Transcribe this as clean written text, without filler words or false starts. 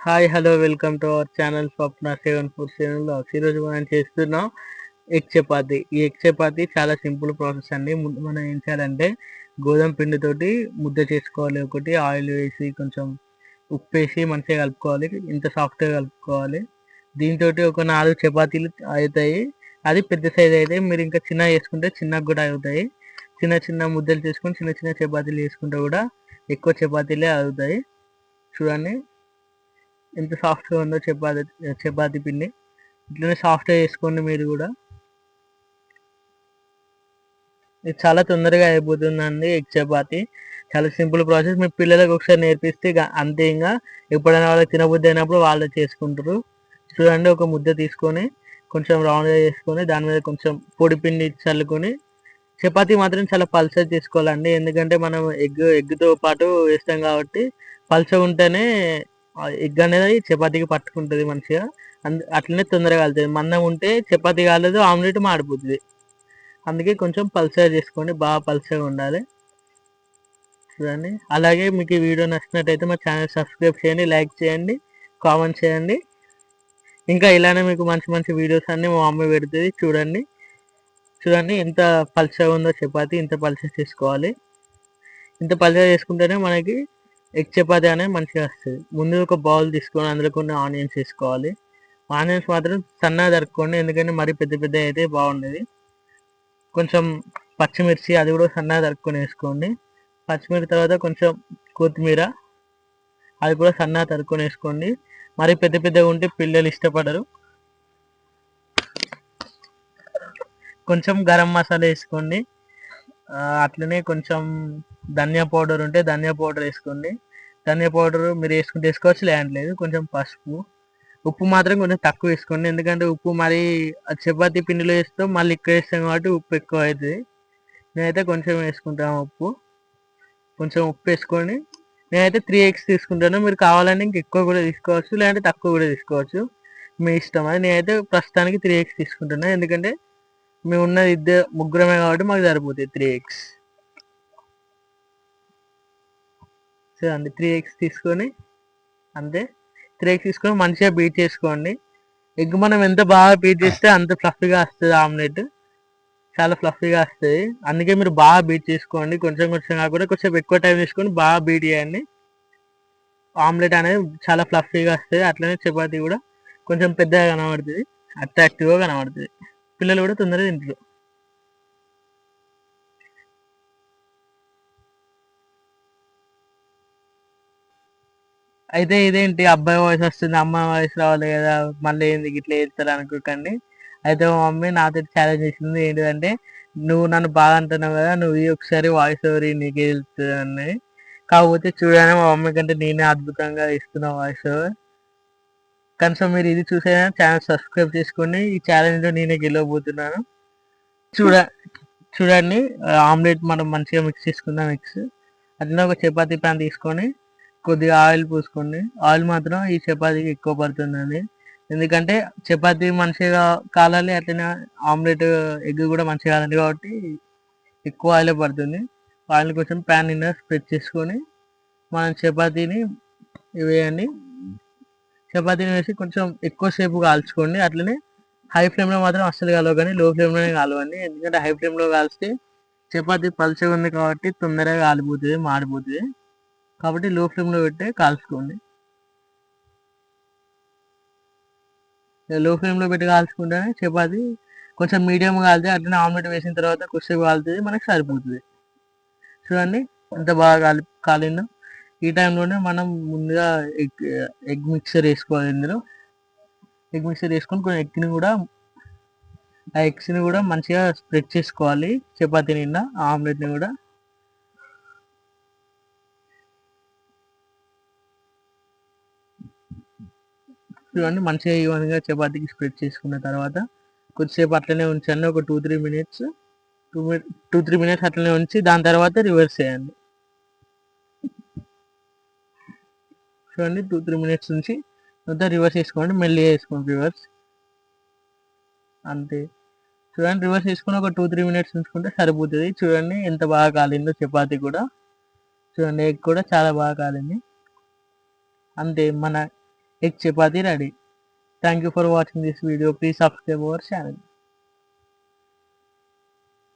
Hi hello welcome to our channel Swapna 747 vlogs. ఈరోజు మనం చేస్తున్నాం ఎగ్ చపాతీ. ఈ ఎగ్ చపాతీ చాలా సింపుల్ ప్రాసెస్ అండి. ముందు మనం ఏం చేయాలంటే గోధుమ పిండితోటి ముద్ద చేసుకోవాలి. ఒకటి ఆయిల్ వేసి కొంచెం ఉప్పు వేసి మంచిగా కలుపుకోవాలి. ఇంత సాఫ్ట్గా కలుపుకోవాలి. దీంతో ఒక 4 చపాతీలు అవుతాయి. అది పెద్ద సైజ్ అయితే మీరు ఇంకా చిన్నగా చేసుకుంటే చిన్నగా కూడా అవుతాయి. చిన్న చిన్న ముద్దలు చేసుకొని చిన్న చిన్న చపాతీలు చేసుకుంటే కూడా ఎక్కువ చపాతీలే అవుతాయి. చూడండి ఎంత సాఫ్ట్గా ఉందో చపాతీ పిండి. ఇట్లనే సాఫ్ట్గా చేసుకోండి మీరు కూడా. ఇది చాలా తొందరగా అయిపోతుందండి ఎగ్ చపాతీ. చాలా సింపుల్ ప్రాసెస్. మీ పిల్లలకు ఒకసారి నేర్పిస్తే అంతే. ఇంకా ఎప్పుడైనా వాళ్ళకి తినబుద్ధి అయినప్పుడు వాళ్ళు చేసుకుంటారు. చూడండి, ఒక ముద్ద తీసుకొని కొంచెం రౌండ్గా చేసుకొని దాని మీద కొంచెం పొడి పిండి చల్లుకొని చపాతీ మాత్రం చాలా పల్చగా చేసుకోవాలండి. ఎందుకంటే మనం ఎగ్తో పాటు వేస్తాం కాబట్టి పల్చగా ఉంటేనే ఎగ్ అనేది చపాతీకి పట్టుకుంటుంది మంచిగా. అట్లనే తొందరగా కాలుతుంది. మందం ఉంటే చపాతీ కాలేదు, ఆమ్లెట్ మాడిపోతుంది. అందుకే కొంచెం పల్చగా చేసుకోండి, బాగా పల్చగా ఉండాలి. చూడండి, అలాగే మీకు ఈ వీడియో నచ్చినట్టయితే మా ఛానల్ సబ్స్క్రైబ్ చేయండి, లైక్ చేయండి, కామెంట్ చేయండి. ఇంకా ఇలానే మీకు మంచి మంచి వీడియోస్ అన్నీ మా మమ్మీ పెడుతుంది. చూడండి చూడండి ఎంత పల్చగా ఉందో చపాతీ. ఇంత పల్చగా చేసుకోవాలి. ఇంత పల్చగా చేసుకుంటేనే మనకి ఎగ్ చపాతీ అనేది మంచిగా వస్తుంది. ముందు ఒక బౌల్ తీసుకొని అందులో కొన్ని ఆనియన్స్ వేసుకోవాలి. ఆనియన్స్ మాత్రం సన్నగా తరుక్కోండి, ఎందుకంటే మరీ పెద్ద పెద్ద అయితే బాగుండేది. కొంచెం పచ్చిమిర్చి అది కూడా సన్నగా తరుక్కొని వేసుకోండి. పచ్చిమిర్చి తర్వాత కొంచెం కొత్తిమీర అది కూడా సన్నగా తరుక్కొని వేసుకోండి. మరి పెద్ద పెద్దగా ఉంటే పిల్లలు ఇష్టపడరు. కొంచెం గరం మసాలా వేసుకోండి. అట్లనే కొంచెం ధనియా పౌడర్ ఉంటే ధనియా పౌడర్ వేసుకోండి. ధనియా పౌడర్ మీరు వేసుకుంటే వేసుకోవచ్చు, లేదంటలేదు. కొంచెం పసుపు, ఉప్పు మాత్రం కొంచెం తక్కువ వేసుకోండి. ఎందుకంటే ఉప్పు మరి చపాతీ పిండిలో వేస్తాం, మళ్ళీ ఇక్కడ వేస్తాం కాబట్టి ఉప్పు ఎక్కువ అవుతుంది. నేనైతే కొంచెం వేసుకుంటాను ఉప్పు. కొంచెం ఉప్పు వేసుకోండి. నేనైతే 3 eggs తీసుకుంటాను. మీరు కావాలంటే ఇంక ఎక్కువ కూడా తీసుకోవచ్చు, లేదంటే తక్కువ కూడా తీసుకోవచ్చు, మీ ఇష్టం. అది నేనైతే ప్రస్తుతానికి 3 eggs తీసుకుంటున్నాను, ఎందుకంటే మేము ఉన్నది ముగ్గురమే కాబట్టి మాకు సరిపోతాయి 3 eggs. సో అండి 3 eggs తీసుకొని అంతే. 3 eggs తీసుకొని మంచిగా బీట్ చేసుకోండి. ఎగ్ మనం ఎంత బాగా బీట్ చేస్తే అంత ఫ్లఫీగా వస్తుంది ఆమ్లెట్. చాలా ఫ్లఫీగా వస్తుంది. అందుకే మీరు బాగా బీట్ చేసుకోండి. కొంచెం కొంచెం కాకుండా కొంచెం ఎక్కువ టైం తీసుకొని బాగా బీట్ చేయండి. ఆమ్లెట్ అనేది చాలా ఫ్లఫీగా వస్తుంది. అట్లనే చపాతీ కూడా కొంచెం పెద్దగా కనబడుతుంది, అట్రాక్టివ్గా కనబడుతుంది. పిల్లలు కూడా తొందరగా తింటారు. అయితే ఇదేంటి అబ్బాయి వాయిస్ వస్తుంది, అమ్మాయి వాయిస్ రావాలి కదా, మళ్ళీ ఎందుకు ఇట్లా చేస్తారు అనుకోకండి. అయితే మా మమ్మీ నాతో ఛాలెంజ్ చేసింది ఏంటిదంటే, నువ్వు నన్ను బాగా అంటున్నావు కదా, నువ్వు ఒకసారి వాయిస్ ఓవర్ నీకే వెళ్తుంది అని. కాకపోతే చూడగానే మా మమ్మీ కంటే నేనే అద్భుతంగా ఇస్తున్నా వాయిస్ ఓవర్. కనీసం మీరు ఇది చూసైనా ఛానల్ సబ్స్క్రైబ్ చేసుకోండి. ఈ ఛాలెంజ్లో నేనే గెలవబోతున్నాను. చూడ చూడండి, ఆమ్లెట్ మనం మంచిగా మిక్స్ చేసుకుందాం. మిక్స్ అట్లనే ఒక చపాతీ ప్యాన్ తీసుకొని కొద్దిగా ఆయిల్ పూసుకోండి. ఆయిల్ మాత్రం ఈ చపాతీకి ఎక్కువ పడుతుందండి, ఎందుకంటే చపాతీ మంచిగా కాలాలి, అట్లనే ఆమ్లెట్ ఎగ్ కూడా మంచిగా కాలాలి కాబట్టి ఎక్కువ ఆయిల్ పడుతుంది. ఆయిల్ కొంచెం ప్యాన్ నిండా స్ప్రెడ్ చేసుకొని మనం చపాతీని వేయండి. చపాతీని వేసి కొంచెం ఎక్కువసేపు కాల్చుకోండి. అట్లనే హై ఫ్లేమ్లో మాత్రం అస్సలు కాలవు, కానీ లో ఫ్లేమ్లోనే కాలవండి. ఎందుకంటే హై ఫ్లేమ్లో కాల్స్తే చపాతీ పలుచగా ఉంది కాబట్టి తొందరగా కాలిపోతుంది, మాడిపోతుంది. కాబట్టి లో ఫ్లేమ్లో పెట్టి కాల్చుకోండి. లో ఫ్లేమ్లో పెట్టి కాల్చుకుంటేనే చపాతీ కొంచెం మీడియం కాలితే అట్లనే ఆమ్లెట్ వేసిన తర్వాత కొద్దిసేపు కాలుతుంది, మనకి సరిపోతుంది. చూడండి ఎంత బాగా కాలిందో. ఈ టైంలోనే మనం ముందుగా ఎగ్ మిక్సర్ వేసుకోవాలి. ఇందులో ఎగ్ మిక్సర్ వేసుకొని కొంచెం ఆ ఎగ్స్ని కూడా మంచిగా స్ప్రెడ్ చేసుకోవాలి చపాతీ నిండా, ఆమ్లెట్ని కూడా. చూడండి మంచిగా ఈవెన్గా చపాతీకి స్ప్రెడ్ చేసుకున్న తర్వాత కొద్దిసేపు అట్లనే ఉంచండి. ఒక 2-3 మినిట్స్ 2-3 మినిట్స్ అట్లనే ఉంచి దాని తర్వాత రివర్స్ చేయండి. చూడండి 2-3 మినిట్స్ నుంచి మొత్తం రివర్స్ చేసుకోండి, మెల్లిగా వేసుకోండి రివర్స్. అంతే. చూడండి రివర్స్ చేసుకుని ఒక 2-3 మినిట్స్ ఉంచుకుంటే సరిపోతుంది. చూడండి ఎంత బాగా కాలిందో చపాతీ కూడా. చూడండి ఎగ్ కూడా చాలా బాగా కాలింది. అంతే, మన egg chapati ready. Thank you for watching this video. Please subscribe our channel.